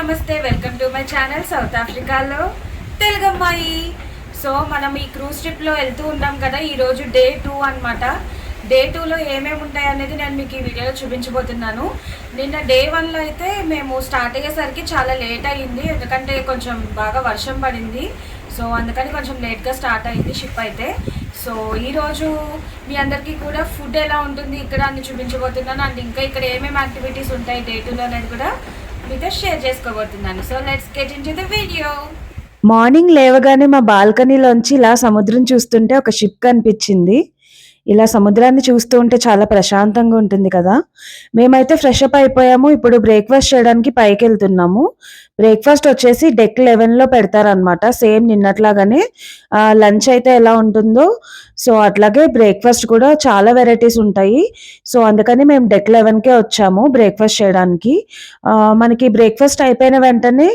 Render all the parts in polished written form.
నమస్తే, welcome to my channel south ఆఫ్రికాలో తెలుగు అమ్మాయి. సో మనం ఈ క్రూజ్ ట్రిప్లో వెళ్తూ ఉంటాం కదా. ఈరోజు డే 2 అనమాట. డే 2లో ఏమేమి ఉంటాయి అనేది నేను మీకు ఈ వీడియోలో చూపించబోతున్నాను. నిన్న డే 1లో అయితే మేము స్టార్ట్ అయ్యేసరికి చాలా లేట్ అయ్యింది, ఎందుకంటే కొంచెం బాగా వర్షం పడింది. సో అందుకని కొంచెం లేట్గా స్టార్ట్ అయింది షిప్ అయితే. సో ఈరోజు మీ అందరికీ కూడా ఫుడ్ ఎలా ఉంటుంది ఇక్కడ అని చూపించబోతున్నాను. అండ్ ఇంకా ఇక్కడ ఏమేమి యాక్టివిటీస్ ఉంటాయి డే 2లో అనేది కూడా మీతో షేర్ చేసుకోబోతున్నాను. So let's get into the video. Morning లేవగానే మా బాల్కనీలోంచి ఇలా సముద్రం చూస్తుంటే ఒక షిప్ కనిపించింది. ఇలా సముద్రాన్ని చూస్తూ ఉంటే చాలా ప్రశాంతంగా ఉంటుంది కదా. మేమైతే ఫ్రెష్ అప్ అయిపోయాము. ఇప్పుడు బ్రేక్ఫాస్ట్ చేయడానికి పైకి వెళ్తున్నాము. బ్రేక్ఫాస్ట్ వచ్చేసి డెక్ 11లో పెడతారనమాట. సేమ్ నిన్నట్లాగానే లంచ్ అయితే ఎలా ఉంటుందో సో అట్లాగే బ్రేక్ఫాస్ట్ కూడా చాలా వెరైటీస్ ఉంటాయి. సో అందుకని మేము డెక్ 11కే వచ్చాము బ్రేక్ఫాస్ట్ చేయడానికి. మనకి బ్రేక్ఫాస్ట్ అయిపోయిన వెంటనే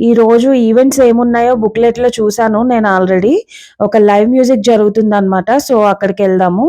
ఈ రోజు ఈవెంట్స్ ఏమున్నాయో బుక్లెట్లో చూసాను నేను ఆల్రెడీ. ఒక లైవ్ మ్యూజిక్ జరుగుతుందన్నమాట. సో అక్కడికి వెళ్దాము.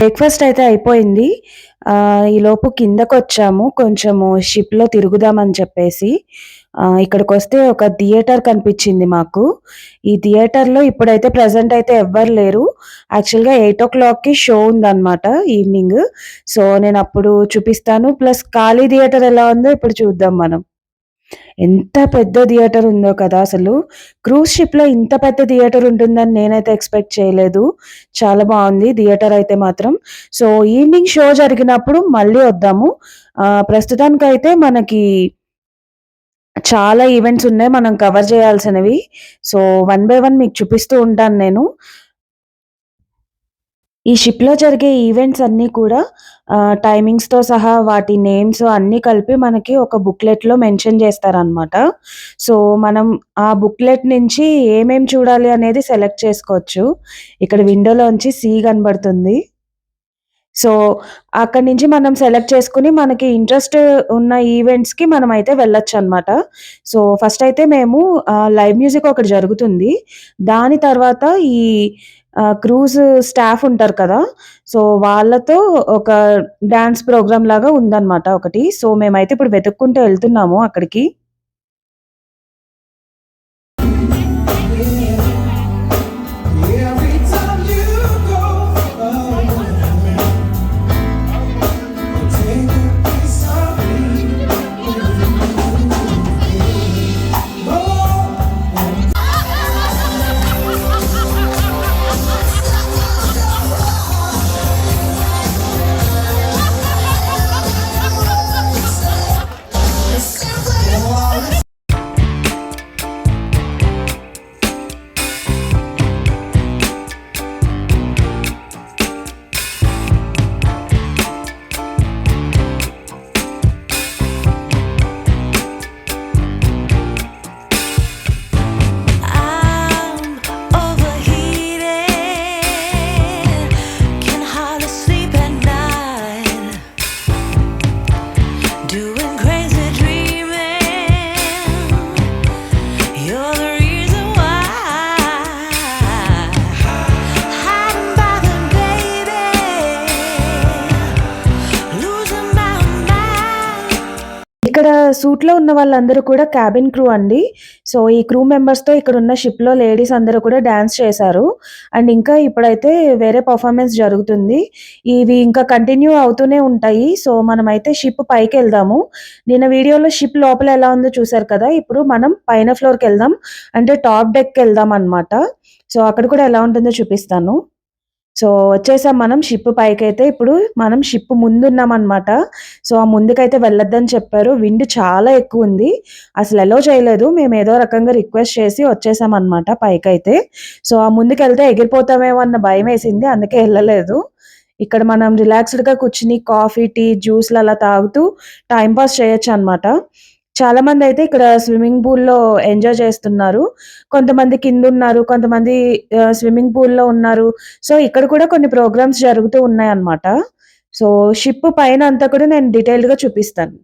బ్రేక్ఫాస్ట్ అయితే అయిపోయింది. ఈలోపు కిందకు వచ్చాము కొంచెము షిప్లో తిరుగుదామని చెప్పేసి. ఇక్కడికి వస్తే ఒక థియేటర్ కనిపించింది మాకు. ఈ థియేటర్లో ఇప్పుడైతే ప్రజెంట్ అయితే ఎవ్వరు లేరు. యాక్చువల్గా 8 o'clockకి షో ఉందన్నమాట ఈవినింగ్. సో నేను అప్పుడు చూపిస్తాను. ప్లస్ ఖాళీ థియేటర్ ఎలా ఉందో ఇప్పుడు చూద్దాం మనం. ఎంత పెద్ద థియేటర్ ఉందో కదా అసలు. క్రూజ్ షిప్లో ఇంత పెద్ద థియేటర్ ఉంటుందని నేనైతే ఎక్స్పెక్ట్ చేయలేదు. చాలా బాగుంది థియేటర్ అయితే మాత్రం. సో ఈవినింగ్ షో జరిగినప్పుడు మళ్ళీ వద్దాము. ప్రస్తుతానికైతే మనకి చాలా ఈవెంట్స్ ఉన్నాయి మనం కవర్ చేయాల్సినవి. సో 1 by 1 మీకు చూపిస్తూ ఉంటాను నేను. ఈ షిప్‌లో జరిగే ఈవెంట్స్ అన్నీ కూడా టైమింగ్స్‌తో సహా వాటి నేమ్స్ అన్నీ కలిపి మనకి ఒక బుక్లెట్‌లో మెన్షన్ చేస్తారనమాట. సో మనం ఆ బుక్లెట్ నుంచి ఏమేం చూడాలి అనేది సెలెక్ట్ చేసుకోవచ్చు. ఇక్కడ విండోలోంచి సీ కనబడుతుంది. సో అక్కడి నుంచి మనం సెలెక్ట్ చేసుకొని మనకి ఇంట్రెస్ట్ ఉన్న ఈవెంట్స్‌కి మనమైతే వెళ్ళొచ్చనమాట. సో ఫస్ట్ అయితే మేము లైవ్ మ్యూజిక్ ఒకటి జరుగుతుంది. దాని తర్వాత ఈ క్రూజ్ స్టాఫ్ ఉంటారు కదా. సో వాళ్ళతో ఒక డాన్స్ ప్రోగ్రామ్ లాగా ఉందన్నమాట ఒకటి. సో మేమైతే ఇప్పుడు వెతుక్కుంటూ వెళ్తున్నాము అక్కడికి. ఇక్కడ సూట్‌లో ఉన్న వాళ్ళందరూ కూడా క్యాబిన్ క్రూ అండి. సో, ఈ క్రూ మెంబర్స్‌తో ఇక్కడున్న షిప్‌లో లేడీస్ అందరూ కూడా డాన్స్ చేశారు. అండ్ ఇంకా ఇప్పుడైతే వేరే పెర్ఫార్మన్స్ జరుగుతుంది. ఇవి ఇంకా కంటిన్యూ అవుతూనే ఉంటాయి. సో, మనమైతే షిప్ పైకెళ్దాము. నిన్న వీడియోలో షిప్ లోపల ఎలా ఉందో చూసారు కదా! ఇప్పుడు మనం పైన ఫ్లోర్‌కెళ్దాం. అంటే టాప్ డెక్‌కెళ్దామనమాట. సో, అక్కడ కూడా ఎలా ఉంటుందో చూపిస్తాను. సో, వచ్చేసాం మనం షిప్ పైకైతే. ఇప్పుడు మనం షిప్ ముందున్నామనమాట. సో, ఆ ముందుకైతే వెళ్ళొద్దని చెప్పారు. విండ్ చాలా ఎక్కువుంది. అసలు అలో చేయలేదు. మేమేదో రకంగా రిక్వెస్ట్ చేసి వచ్చేసామనమాట పైకైతే. సో, ఆ ముందుకెళ్తే ఎగిరిపోతామేమో అన్న భయమేసింది. అందుకే ఎళ్ళలేదు. ఇక్కడ మనం రిలాక్స్‌డ్‌గా కూర్చొని కాఫీ, టీ, జ్యూస్‌లు అలా తాగుతూ టైమ్ పాస్ చేయొచ్చనమాట. చాలామందయితే ఇక్కడ స్విమ్మింగ్ పూల్‌లో ఎంజాయ్ చేస్తున్నారు. కొంతమంది కిందున్నారు. కొంతమంది స్విమ్మింగ్ పూల్‌లో ఉన్నారు. సో, ఇక్కడ కూడా కొన్ని ప్రోగ్రామ్స్ జరుగుతూ ఉన్నాయన్నమాట. సో, షిప్ పైన అంతా కూడా నేను డీటెయిల్డ్‌గా చూపిస్తాను.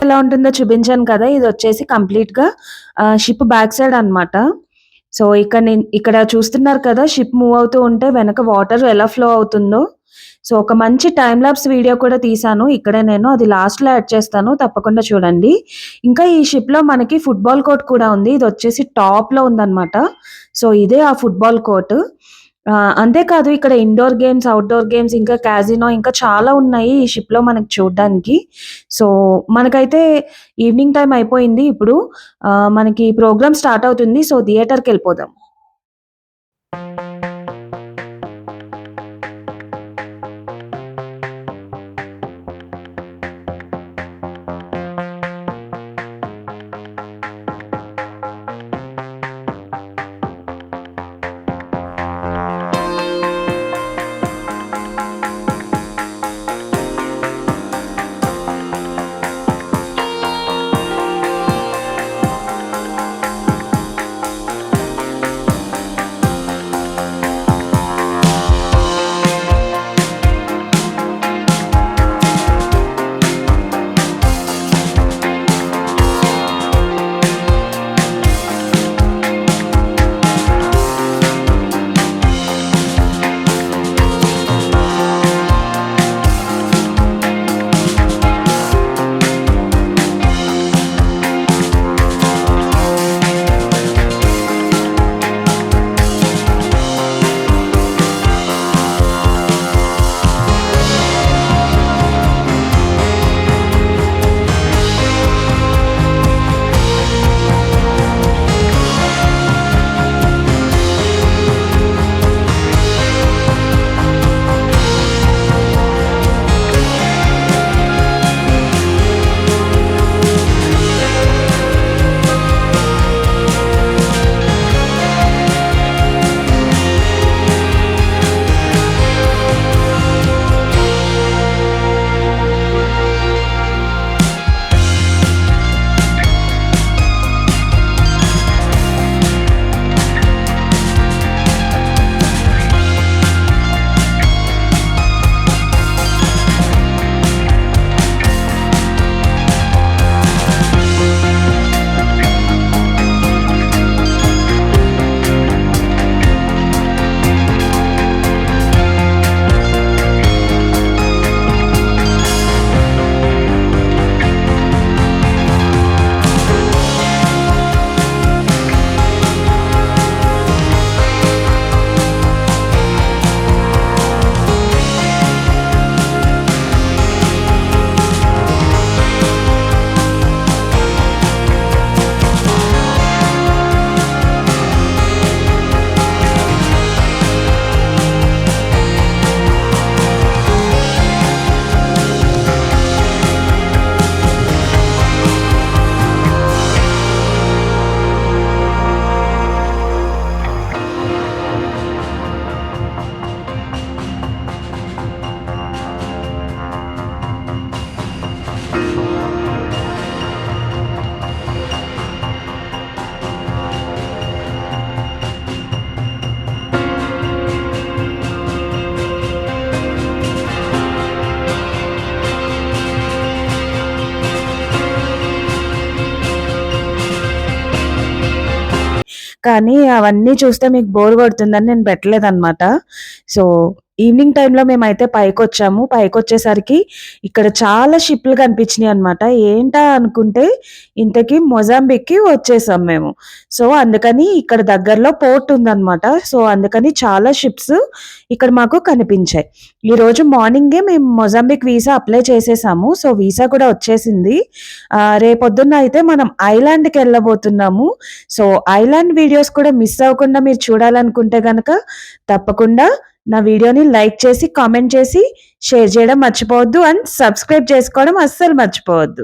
ఎలా ఉంటుందో చూపించాను కదా! ఇదొచ్చేసి కంప్లీట్‌గా షిప్ బ్యాక్ సైడ్ అనమాట. సో, ఇక్కడ చూస్తున్నారు కదా! షిప్ మూవ్ అవుతూ ఉంటే వెనక వాటర్ ఎలా ఫ్లో అవుతుందో. సో, ఒక మంచి టైమ్ లాప్స్ వీడియో కూడా తీశాను ఇక్కడే నేను. అది లాస్ట్‌లో యాడ్ చేస్తాను. తప్పకుండా చూడండి. ఇంకా ఈ షిప్‌లో మనకి ఫుట్‌బాల్ కోర్ట్ కూడా ఉంది. ఇదొచ్చేసి టాప్‌లో ఉందనమాట. సో, ఇదే ఆ ఫుట్‌బాల్ కోర్ట్. అంతేకాదు ఇక్కడ ఇండోర్ గేమ్స్, ఔట్‌డోర్ గేమ్స్ ఇంకా కాజినో ఇంకా చాలా ఉన్నాయి ఈ షిప్‌లో మనకు చూడ్డానికి. సో, మనకైతే ఈవినింగ్ టైమ్ అయిపోయింది ఇప్పుడు. మనకి ప్రోగ్రామ్ స్టార్ట్ అవుతుంది. సో, థియేటర్‌కెళ్ళిపోదాం. కానీ అవన్నీ చూస్తే మీకు బోర్ కొడుతుందని నేను పెట్టలేదనమాట. సో, ఈవినింగ్ టైమ్‌లో మేమైతే పైకొచ్చాము. పైకొచ్చేసరికి ఇక్కడ చాలా షిప్‌లు కనిపించినాయనమాట. ఏంటా అనుకుంటే ఇంతకీ మొజాంబిక్‌కి వచ్చేసాం మేము. సో, అందుకని ఇక్కడ దగ్గరలో పోర్ట్ ఉందనమాట. సో, అందుకని చాలా షిప్స్ ఇక్కడ మాకు కనిపించాయి. ఈరోజు మార్నింగే మేము మొజాంబిక్ వీసా అప్లై చేసేసాము. సో, వీసా కూడా వచ్చేసింది. రేపొద్దున్న అయితే మనం ఐలాండ్‌కెళ్ళబోతున్నాము. సో, ఐలాండ్ వీడియోస్ కూడా మిస్ అవ్వకుండా మీరు చూడాలనుకుంటే గనక తప్పకుండా నా వీడియోని లైక్ చేసి, కామెంట్ చేసి, షేర్ చేయడం మర్చిపోవద్దు. అండ్ సబ్స్క్రైబ్ చేసుకోవడం అస్సలు మర్చిపోవద్దు.